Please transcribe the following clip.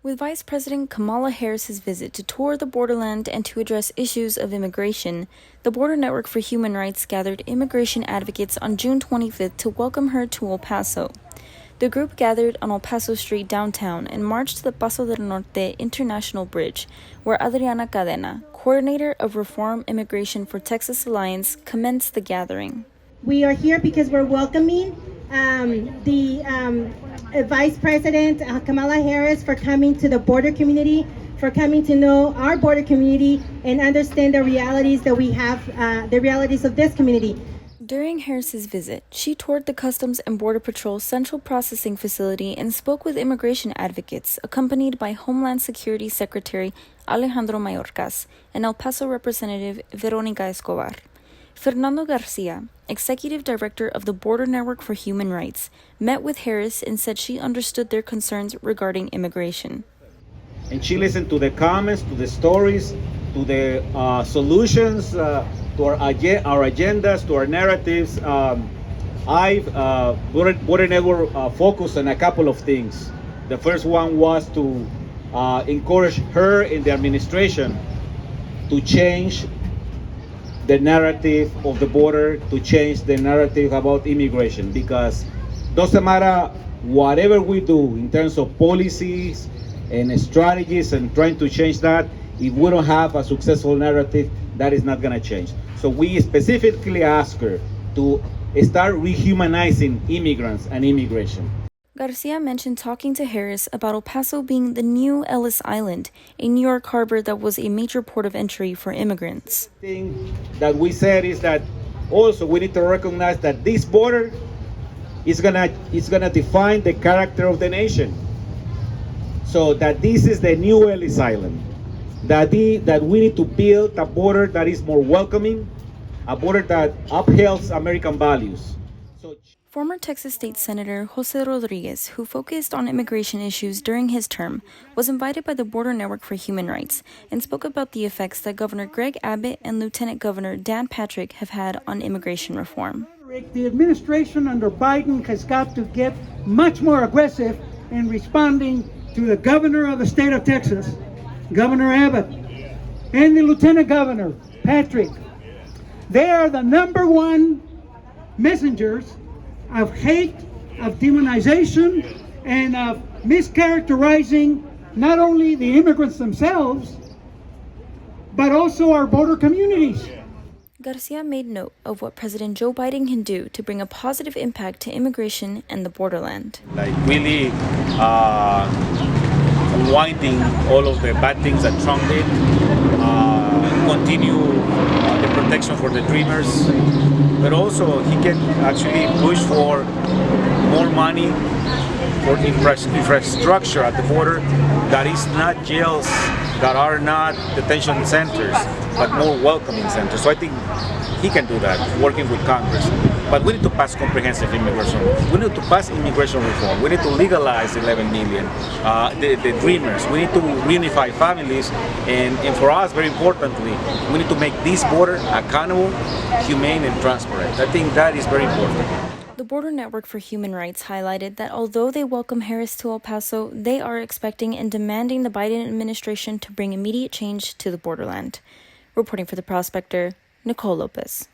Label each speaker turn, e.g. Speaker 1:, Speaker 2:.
Speaker 1: With Vice President Kamala Harris's visit to tour the borderland and to address issues of immigration, the Border Network for Human Rights gathered immigration advocates on June 25th to welcome her to El Paso. The group gathered on El Paso Street downtown and marched to the Paso del Norte International Bridge, where Adriana Cadena, coordinator of Reform Immigration for Texas Alliance, commenced the gathering.
Speaker 2: We are here because we're welcoming Vice President Kamala Harris for coming to the border community, for coming to know our border community and understand the realities that we have, the realities of this community.
Speaker 1: During Harris's visit, she toured the Customs and Border Patrol Central Processing Facility and spoke with immigration advocates, accompanied by Homeland Security Secretary Alejandro Mayorkas and El Paso Representative Veronica Escobar. Fernando Garcia, Executive Director of the Border Network for Human Rights, met with Harris and said she understood their concerns regarding immigration.
Speaker 3: And she listened to the comments, to the stories, to the solutions, to our agendas, to our narratives. Border Network focused on a couple of things. The first one was to encourage her in the administration to change the narrative of the border, to change the narrative about immigration, because doesn't matter whatever we do in terms of policies and strategies and trying to change that, if we don't have a successful narrative, that is not going to change. So we specifically ask her to start rehumanizing immigrants and immigration.
Speaker 1: Garcia mentioned talking to Harris about El Paso being the new Ellis Island, a New York harbor that was a major port of entry for immigrants.
Speaker 3: The thing that we said is that also we need to recognize that this border is gonna define the character of the nation. So that this is the new Ellis Island. That we need to build a border that is more welcoming, a border that upholds American values.
Speaker 1: Former Texas State Senator Jose Rodriguez, who focused on immigration issues during his term, was invited by the Border Network for Human Rights and spoke about the effects that Governor Greg Abbott and Lieutenant Governor Dan Patrick have had on immigration reform.
Speaker 4: The administration under Biden has got to get much more aggressive in responding to the governor of the state of Texas, Governor Abbott, and the Lieutenant Governor Patrick. They are the number one messengers of hate, of demonization, and of mischaracterizing not only the immigrants themselves, but also our border communities.
Speaker 1: Garcia made note of what President Joe Biden can do to bring a positive impact to immigration and the borderland.
Speaker 5: Like really unwinding all of the bad things that Trump did, continue the protection for the dreamers, but also he can actually push for more money for infrastructure at the border that is not jails, that are not detention centers, but more welcoming centers. So I think he can do that, working with Congress. But we need to pass comprehensive immigration. We need to pass immigration reform. We need to legalize 11 million, the dreamers. We need to reunify families. And for us, very importantly, we need to make this border accountable, humane, and transparent. I think that is very important.
Speaker 1: The Border Network for Human Rights highlighted that although they welcome Harris to El Paso, they are expecting and demanding the Biden administration to bring immediate change to the borderland. Reporting for The Prospector, Nicole Lopez.